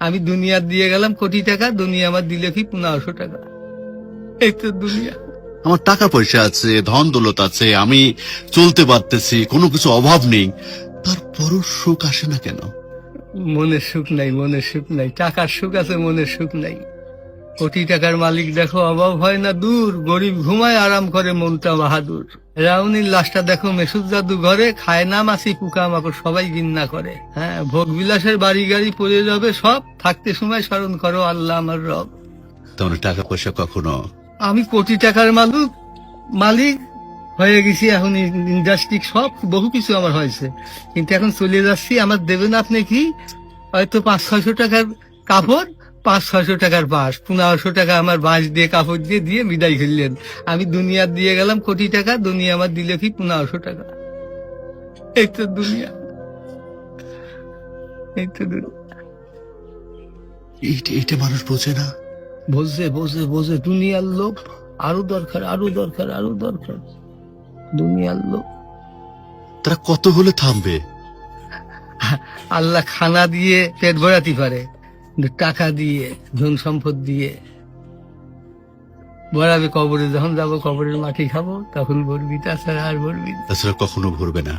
আমি দুনিয়া দিয়ে গেলাম কোটি টাকা, দুনিয়া আমার দিলে কি 1500 টাকা। এই তো দুনিয়া। আমার টাকা পয়সা আছে, ধন দৌলত আছে, আমি চলতে পারতেছি, কোনো কিছু অভাব নেই, তারপরও সুখ আসে না কেন? মনের সুখ নাই, মনের সুখ নাই। টাকার সুখ আছে, মনের সুখ নাই। কোটি টাকার মালিক দেখো অভাব হয় না দূর, গরিব ঘুমায় আরাম করে মনটা বাহাদুর। রাউনির লাশটা দেখো মেসুদ জাদু ঘরে, খায় না মাছি পোকা মাকড় সবাই ঘৃণা করে। হ্যাঁ, ভোগ বিলাসের বাড়ি গাড়ি পড়ে যাবে সব, থাকতে সময় স্মরণ করো আল্লাহ আমার রব। তোমার টাকা পয়সা কখনো আমি কোটি টাকার মালিক হয়ে গেছি, এখন ইন্ডাস্ট্রি সব বহু কিছু আমার হয়েছে, কিন্তু এখন চলে যাচ্ছি। আমার দেবেন আপনি কি হয়তো 500-600 টাকার কাপড়, 500-600 টাকার বাঁশ, 1500 টাকা আমার বাঁশ দিয়ে কাপড় দিয়ে দিয়ে বিদায় করলেন। আমি দুনিয়া দিয়ে গেলাম কোটি টাকা, দুনিয়া আমার দিলে কি 1500 টাকা। এই তো দুনিয়া, এই তো দুনিয়া। এইটা মানুষ বোঝে না। বোঝে বোঝে বোঝে, দুনিয়ার লোভ আরো দরকার, আরো দরকার, আরো দরকার, দুনিয়ার লোভ। তারা কত হলে থামবে? আল্লাহ খানা দিয়ে পেট ভরাতে পারে, কিন্তু টাকা দিয়ে, ধন সম্পদ দিয়ে ভরাবে কবরে। যখন যাবো কবরের মাটি খাবো তখন ভরবি, তাছাড়া আর ভরবি না। তাছাড়া কখনো ভরবে না।